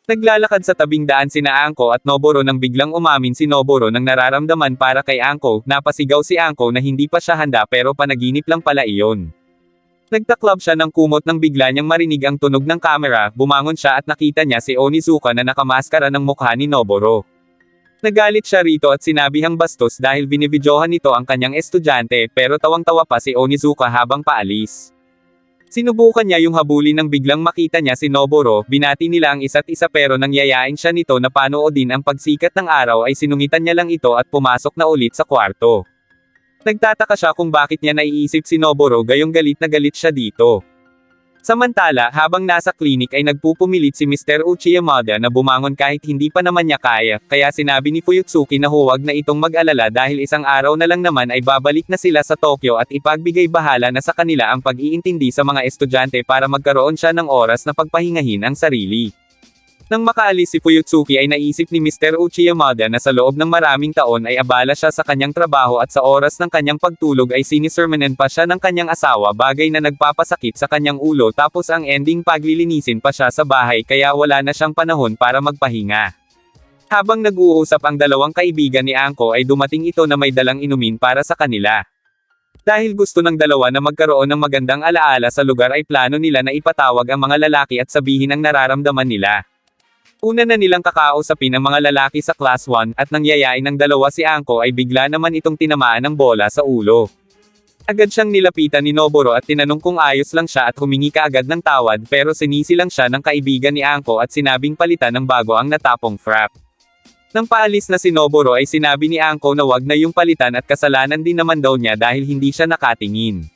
Naglalakad sa tabing daan sina Angko at Noboro nang biglang umamin si Noboro ng nararamdaman para kay Angko, napasigaw si Angko na hindi pa siya handa pero panaginip lang pala iyon. Nagtaklab siya ng kumot nang bigla niyang marinig ang tunog ng kamera, bumangon siya at nakita niya si Onizuka na nakamaskara ng mukha ni Noboro. Nagalit siya rito at sinabihang bastos dahil binibidyohan nito ang kanyang estudyante pero tawang-tawa pa si Onizuka habang paalis. Sinubukan niya yung habulin nang biglang makita niya si Noboro, binati nila ang isa't isa pero nang yayain siya nito na panoodin ang pagsikat ng araw ay sinungitan niya lang ito at pumasok na ulit sa kwarto. Nagtataka siya kung bakit niya naiisip si Noboro gayong galit na galit siya dito. Samantala, habang nasa klinik ay nagpupumilit si Mr. Uchiyamada na bumangon kahit hindi pa naman niya kaya sinabi ni Fuyutsuki na huwag na itong mag-alala dahil isang araw na lang naman ay babalik na sila sa Tokyo at ipagbigay bahala na sa kanila ang pag-iintindi sa mga estudyante para magkaroon siya ng oras na pagpahingahin ang sarili. Nang makaalis si Fuyutsuki ay naisip ni Mr. Uchiyamada na sa loob ng maraming taon ay abala siya sa kanyang trabaho at sa oras ng kanyang pagtulog ay sinisermonan pa siya ng kanyang asawa bagay na nagpapasakit sa kanyang ulo tapos ang ending paglilinisin pa siya sa bahay kaya wala na siyang panahon para magpahinga. Habang nag-uusap ang dalawang kaibigan ni Angko ay dumating ito na may dalang inumin para sa kanila. Dahil gusto ng dalawa na magkaroon ng magandang alaala sa lugar ay plano nila na ipatawag ang mga lalaki at sabihin ang nararamdaman nila. Una na nilang kakausapin ang mga lalaki sa class 1 at nang yayain ng dalawa si Angko ay bigla naman itong tinamaan ng bola sa ulo. Agad siyang nilapitan ni Noboro at tinanong kung ayos lang siya at humingi kaagad ng tawad pero sinisi lang siya ng kaibigan ni Angko at sinabing palitan ng bago ang natapong frap. Nang paalis na si Noboro ay sinabi ni Angko na wag na yung palitan at kasalanan din naman daw niya dahil hindi siya nakatingin.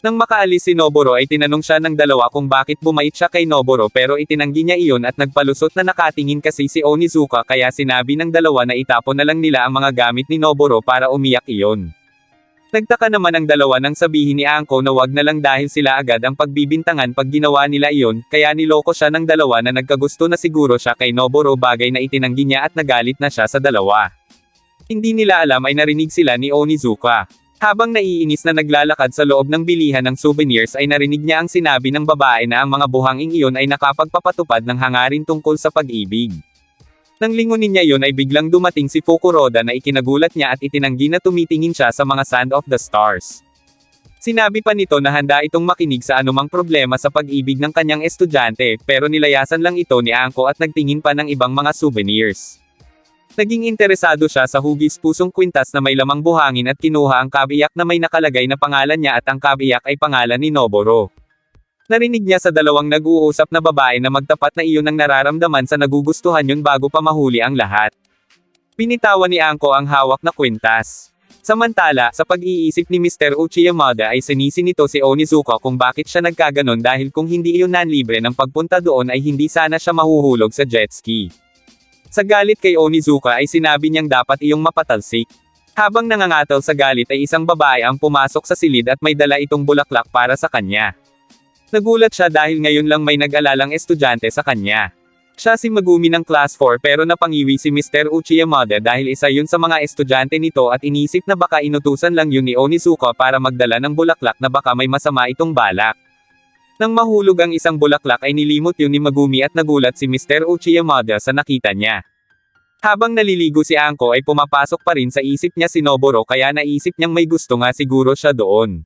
Nang makaalis si Noboro ay tinanong siya ng dalawa kung bakit bumait siya kay Noboro pero itinanggi niya iyon at nagpalusot na nakatingin kasi si Onizuka kaya sinabi ng dalawa na itapon na lang nila ang mga gamit ni Noboro para umiyak iyon. Nagtaka naman ang dalawa nang sabihin ni Angko na wag na lang dahil sila agad ang pagbibintangan pag ginawa nila iyon, kaya niloko siya ng dalawa na nagkagusto na siguro siya kay Noboro bagay na itinanggi niya at nagalit na siya sa dalawa. Hindi nila alam ay narinig sila ni Onizuka. Habang naiinis na naglalakad sa loob ng bilihan ng souvenirs ay narinig niya ang sinabi ng babae na ang mga buhanging iyon ay nakapagpapatupad ng hangarin tungkol sa pag-ibig. Nang lingunin niya iyon ay biglang dumating si Fukuroda na ikinagulat niya at itinanggi na tumitingin siya sa mga Sand of the Stars. Sinabi pa nito na handa itong makinig sa anumang problema sa pag-ibig ng kanyang estudyante pero nilayasan lang ito ni Angko at nagtingin pa ng ibang mga souvenirs. Naging interesado siya sa hugis pusong kwintas na may lamang buhangin at kinuha ang kabiyak na may nakalagay na pangalan niya at ang kabiyak ay pangalan ni Noboro. Narinig niya sa dalawang nag-uusap na babae na magtapat na iyon ang nararamdaman sa nagugustuhan yun bago pa mahuli ang lahat. Binitawan ni Angko ang hawak na kwintas. Samantala, sa pag-iisip ni Mr. Uchiyamada ay sinisi nito si Onizuka kung bakit siya nagkaganon dahil kung hindi iyon nanlibre ng pagpunta doon ay hindi sana siya mahuhulog sa jet ski. Sa galit kay Onizuka ay sinabi niyang dapat iyong mapatalsik. Habang nangangatal sa galit ay isang babae ang pumasok sa silid at may dala itong bulaklak para sa kanya. Nagulat siya dahil ngayon lang may nag-alalang estudyante sa kanya. Siya si Megumi ng class 4 pero napangiwi si Mr. Uchiyamada dahil isa yun sa mga estudyante nito at inisip na baka inutusan lang yun ni Onizuka para magdala ng bulaklak na baka may masama itong balak. Nang mahulog ang isang bulaklak ay nilimot yun ni Megumi at nagulat si Mr. Uchiyamada sa nakita niya. Habang naliligo si Angko ay pumapasok pa rin sa isip niya si Noboro kaya naisip niyang may gusto nga siguro siya doon.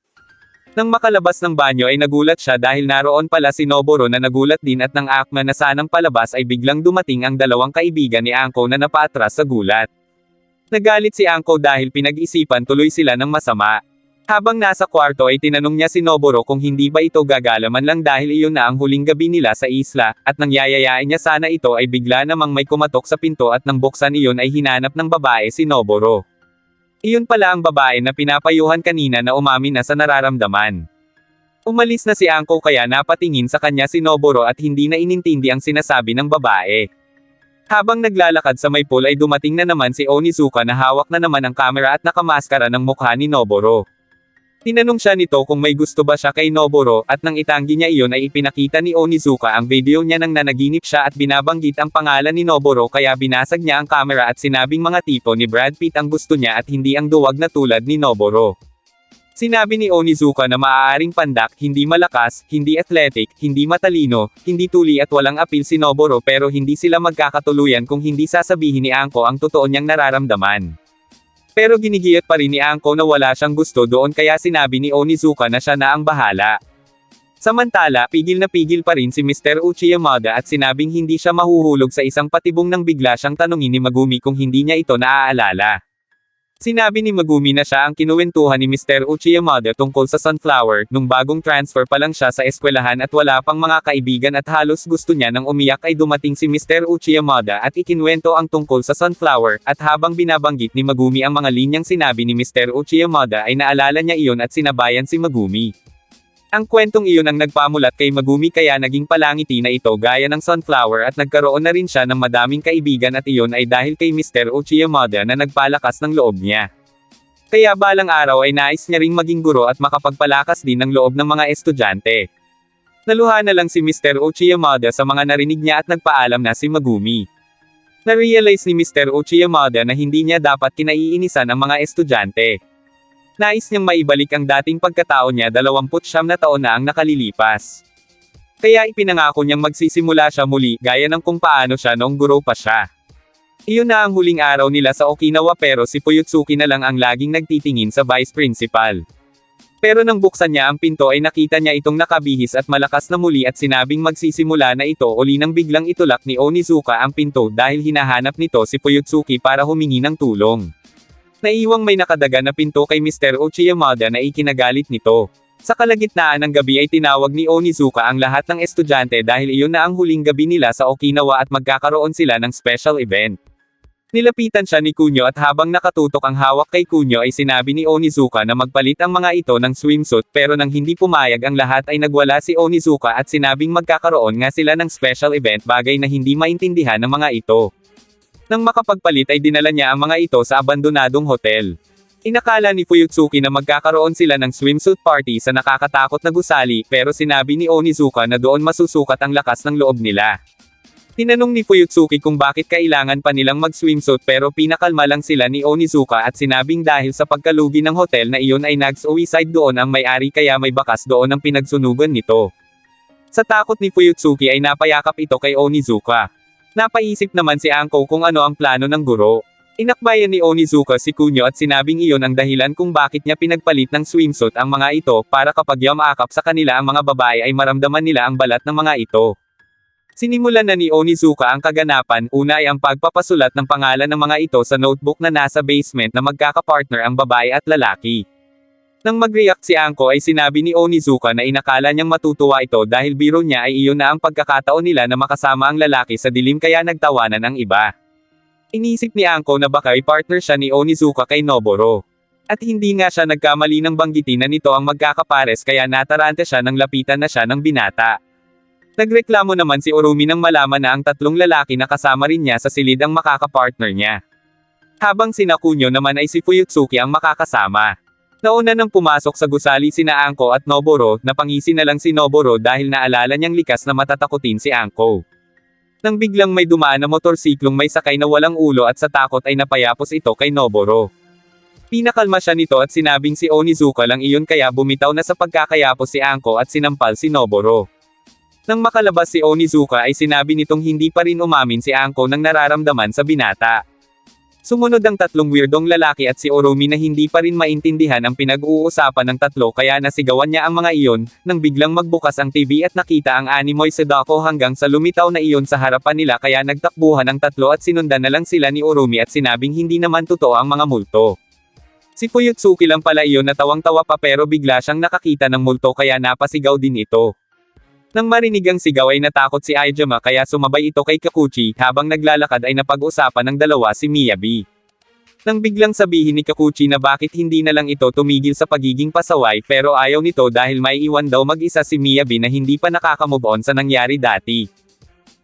Nang makalabas ng banyo ay nagulat siya dahil naroon pala si Noboro na nagulat din at nang akma na sanang palabas ay biglang dumating ang dalawang kaibigan ni Angko na napaatras sa gulat. Nagalit si Angko dahil pinag-isipan tuloy sila ng masama. Habang nasa kwarto ay tinanong niya si Noboro kung hindi ba ito gagalaman lang dahil iyon na ang huling gabi nila sa isla, at nang yayayain niya sana ito ay bigla namang may kumatok sa pinto at nang buksan iyon ay hinanap ng babae si Noboro. Iyon pala ang babae na pinapayuhan kanina na umamin na sa nararamdaman. Umalis na si Angko kaya napatingin sa kanya si Noboro at hindi na inintindi ang sinasabi ng babae. Habang naglalakad sa may pool ay dumating na naman si Onizuka na hawak na naman ang kamera at nakamaskara ng mukha ni Noboro. Tinanong siya nito kung may gusto ba siya kay Noboro at nang itanggi niya iyon ay ipinakita ni Onizuka ang video niya nang nanaginip siya at binabanggit ang pangalan ni Noboro kaya binasag niya ang camera at sinabing mga tipo ni Brad Pitt ang gusto niya at hindi ang duwag na tulad ni Noboro. Sinabi ni Onizuka na maaaring pandak, hindi malakas, hindi athletic, hindi matalino, hindi tuli at walang apil si Noboro pero hindi sila magkakatuluyan kung hindi sasabihin ni Anko ang totoo niyang nararamdaman. Pero ginigiyot pa rin ni Anko na wala siyang gusto doon kaya sinabi ni Onizuka na siya na ang bahala. Samantala, pigil na pigil pa rin si Mr. Uchiyamada at sinabing hindi siya mahuhulog sa isang patibong nang bigla siyang tanungin ni Megumi kung hindi niya ito naaalala. Sinabi ni Megumi na siya ang kinuwentuhan ni Mr. Uchiyamada tungkol sa Sunflower, nung bagong transfer pa lang siya sa eskwelahan at wala pang mga kaibigan at halos gusto niya nang umiyak ay dumating si Mr. Uchiyamada at ikinwento ang tungkol sa Sunflower, at habang binabanggit ni Megumi ang mga linyang sinabi ni Mr. Uchiyamada ay naalala niya iyon at sinabayan si Megumi. Ang kwentong iyon ang nagpamulat kay Megumi kaya naging palangiti na ito gaya ng Sunflower at nagkaroon na rin siya ng madaming kaibigan at iyon ay dahil kay Mr. Uchiyamada na nagpalakas ng loob niya. Kaya balang araw ay nais niya ring maging guro at makapagpalakas din ng loob ng mga estudyante. Naluha na lang si Mr. Uchiyamada sa mga narinig niya at nagpaalam na si Megumi. Na-realize ni Mr. Uchiyamada na hindi niya dapat kinaiinisan ang mga estudyante. Nais niyang maibalik ang dating pagkatao niya 29 na taon na ang nakalilipas. Kaya ipinangako niyang magsisimula siya muli gaya ng kung paano siya noong guro pa siya. Iyon na ang huling araw nila sa Okinawa pero si Fuyutsuki na lang ang laging nagtitingin sa vice principal. Pero nang buksan niya ang pinto ay nakita niya itong nakabihis at malakas na muli at sinabing magsisimula na ito uli nang biglang itulak ni Onizuka ang pinto dahil hinahanap nito si Fuyutsuki para humingi ng tulong. Naiwang may nakadaga na pinto kay Mr. Uchiyamada na ikinagalit nito. Sa kalagitnaan ng gabi ay tinawag ni Onizuka ang lahat ng estudyante dahil iyon na ang huling gabi nila sa Okinawa at magkakaroon sila ng special event. Nilapitan siya ni Kunyo at habang nakatutok ang hawak kay Kunyo ay sinabi ni Onizuka na magpalit ang mga ito ng swimsuit pero nang hindi pumayag ang lahat ay nagwala si Onizuka at sinabing magkakaroon nga sila ng special event bagay na hindi maintindihan ng mga ito. Nang makapagpalit ay dinala niya ang mga ito sa abandonadong hotel. Inakala ni Fuyutsuki na magkakaroon sila ng swimsuit party sa nakakatakot na gusali pero sinabi ni Onizuka na doon masusukat ang lakas ng loob nila. Tinanong ni Fuyutsuki kung bakit kailangan pa nilang mag-swimsuit pero pinakalma lang sila ni Onizuka at sinabing dahil sa pagkalugi ng hotel na iyon ay nag-suicide doon ang may-ari kaya may bakas doon ang pinagsunugan nito. Sa takot ni Fuyutsuki ay napayakap ito kay Onizuka. Napaisip naman si Anko kung ano ang plano ng guro. Inakbayan ni Onizuka si Kunyo at sinabing iyon ang dahilan kung bakit niya pinagpalit ng swimsuit ang mga ito para kapag yumakap sa kanila ang mga babae ay maramdaman nila ang balat ng mga ito. Sinimulan na ni Onizuka ang kaganapan, una ay ang pagpapasulat ng pangalan ng mga ito sa notebook na nasa basement na magkakapartner ang babae at lalaki. Nang mag-react si Anko ay sinabi ni Onizuka na inakala niyang matutuwa ito dahil biro niya ay iyon na ang pagkakataon nila na makasama ang lalaki sa dilim kaya nagtawanan ang iba. Inisip ni Anko na baka ay partner siya ni Onizuka kay Noboro. At hindi nga siya nagkamali ng banggitin na nito ang magkakapares kaya natarante siya nang lapitan na siya ng binata. Nagreklamo naman si Urumi nang malaman na ang tatlong lalaki na kasama rin niya sa silid ang makakapartner niya. Habang sina Kunyo naman ay si Fuyutsuki ang makakasama. Nauna nang pumasok sa gusali sina Anko at Noboro, napangisi na lang si Noboro dahil naalala niyang likas na matatakutin si Anko. Nang biglang may dumaan na motorsiklong may sakay na walang ulo at sa takot ay napayapos ito kay Noboro. Pinakalma siya nito at sinabing si Onizuka lang iyon kaya bumitaw na sa pagkakayapos si Anko at sinampal si Noboro. Nang makalabas si Onizuka ay sinabi nitong hindi pa rin umamin si Anko ng nararamdaman sa binata. Sumunod ang tatlong weirdong lalaki at si Urumi na hindi pa rin maintindihan ang pinag-uusapan ng tatlo kaya nasigawan niya ang mga iyon, nang biglang magbukas ang TV at nakita ang animoy Sadako hanggang sa lumitaw na iyon sa harapan nila kaya nagtakbuhan ang tatlo at sinundan na lang sila ni Urumi at sinabing hindi naman totoo ang mga multo. Si Fuyutsuki lang pala iyon na tawang-tawa pa pero bigla siyang nakakita ng multo kaya napasigaw din ito. Nang marinig ang sigaw ay natakot si Aijima kaya sumabay ito kay Kakuchi, habang naglalakad ay napag-usapan ng dalawa si Miyabi. Nang biglang sabihin ni Kakuchi na bakit hindi na lang ito tumigil sa pagiging pasaway pero ayaw nito dahil may iwan daw mag-isa si Miyabi na hindi pa nakaka-move on sa nangyari dati.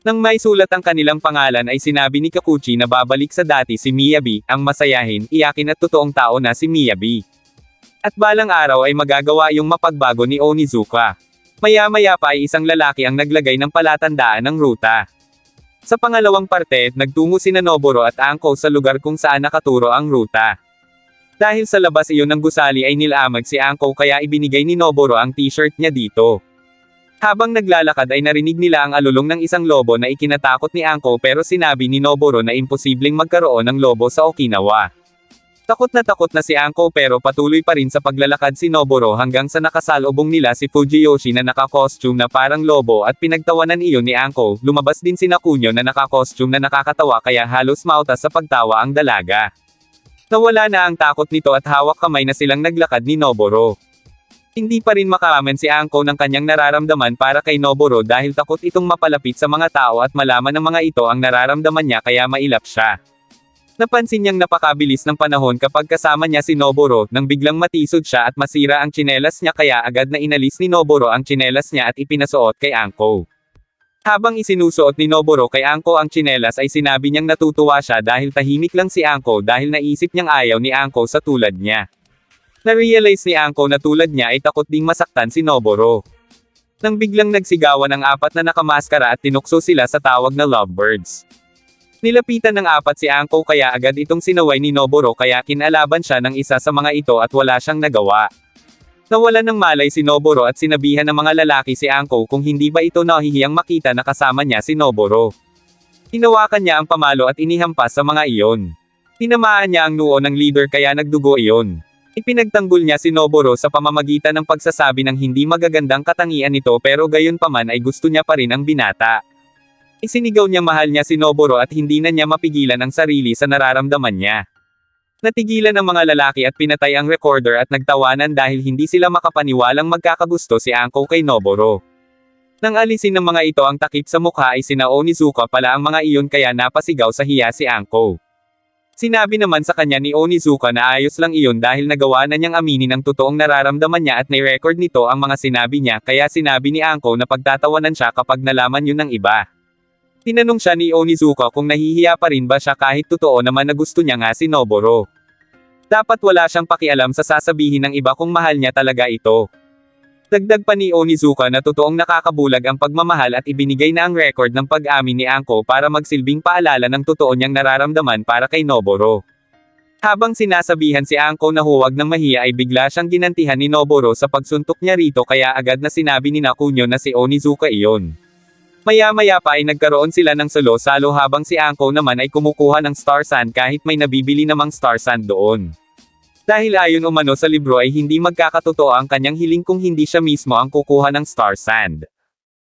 Nang may sulat ang kanilang pangalan ay sinabi ni Kakuchi na babalik sa dati si Miyabi, ang masayahin, iyakin at totoong tao na si Miyabi. At balang araw ay magagawa yung mapagbago ni Onizuka. Maya-maya pa ay isang lalaki ang naglagay ng palatandaan ng ruta. Sa pangalawang parte, nagtungo sina Noboro at Anko sa lugar kung saan nakaturo ang ruta. Dahil sa labas iyon ng gusali ay nilamag si Anko kaya ibinigay ni Noboro ang t-shirt niya dito. Habang naglalakad ay narinig nila ang alulong ng isang lobo na ikinatakot ni Anko pero sinabi ni Noboro na imposibleng magkaroon ng lobo sa Okinawa. Takot na si Anko pero patuloy pa rin sa paglalakad si Noboro hanggang sa nakasalubong nila si Fujiyoshi na naka-costume na parang lobo at pinagtawanan iyon ni Anko. Lumabas din si Kunyo na naka-costume na nakakatawa kaya halos mautas sa pagtawa ang dalaga. Nawala na ang takot nito at hawak kamay na silang naglakad ni Noboro. Hindi pa rin makaamen si Anko ng kanyang nararamdaman para kay Noboro dahil takot itong mapalapit sa mga tao at malaman ng mga ito ang nararamdaman niya kaya mailap siya. Napansin niyang napakabilis ng panahon kapag kasama niya si Noboro nang biglang matisod siya at masira ang tsinelas niya kaya agad na inalis ni Noboro ang tsinelas niya at ipinasuot kay Anko. Habang isinusuot ni Noboro kay Anko ang tsinelas ay sinabi niyang natutuwa siya dahil tahimik lang si Anko dahil naisip niyang ayaw ni Anko sa tulad niya. Na-realize ni Anko na tulad niya ay takot ding masaktan si Noboro. Nang biglang nagsigawan ang apat na nakamaskara at tinukso sila sa tawag na lovebirds. Nilapitan ng apat si Anko kaya agad itong sinaway ni Noboro kaya kinalaban siya ng isa sa mga ito at wala siyang nagawa. Nawalan ng malay si Noboro at sinabihan ng mga lalaki si Anko kung hindi ba ito nahihiyang makita na kasama niya si Noboro. Hinawakan niya ang pamalo at inihampas sa mga iyon. Tinamaan niya ang noo ng leader kaya nagdugo iyon. Ipinagtanggol niya si Noboro sa pamamagitan ng pagsasabi ng hindi magagandang katangian nito pero gayon paman ay gusto niya pa rin ang binata. Isinigaw niya mahal niya si Noboro at hindi na niya mapigilan ang sarili sa nararamdaman niya. Natigilan ang mga lalaki at pinatay ang recorder at nagtawanan dahil hindi sila makapaniwalang magkakagusto si Anko kay Noboro. Nang alisin ng mga ito ang takip sa mukha ay sina Onizuka pala ang mga iyon kaya napasigaw sa hiya si Anko. Sinabi naman sa kanya ni Onizuka na ayos lang iyon dahil nagawa na niyang aminin ang totoong nararamdaman niya at ni-record nito ang mga sinabi niya kaya sinabi ni Anko na pagtatawanan siya kapag nalaman yun ng iba. Tinanong siya ni Onizuka kung nahihiya pa rin ba siya kahit totoo naman na gusto niya nga si Noboro. Dapat wala siyang pakialam sa sasabihin ng iba kung mahal niya talaga ito. Dagdag pa ni Onizuka na totoong nakakabulag ang pagmamahal at ibinigay na ang record ng pag-amin ni Anko para magsilbing paalala ng totoo niyang nararamdaman para kay Noboro. Habang sinasabihan si Anko na huwag nang mahiya ay bigla siyang ginantihan ni Noboro sa pagsuntok niya rito kaya agad na sinabi ni Kunyo na si Onizuka iyon. Maya-maya pa ay nagkaroon sila ng salo-salo habang si Anko naman ay kumukuha ng Star Sand kahit may nabibili namang Star Sand doon. Dahil ayon umano sa libro ay hindi magkakatotoo ang kanyang hiling kung hindi siya mismo ang kukuha ng Star Sand.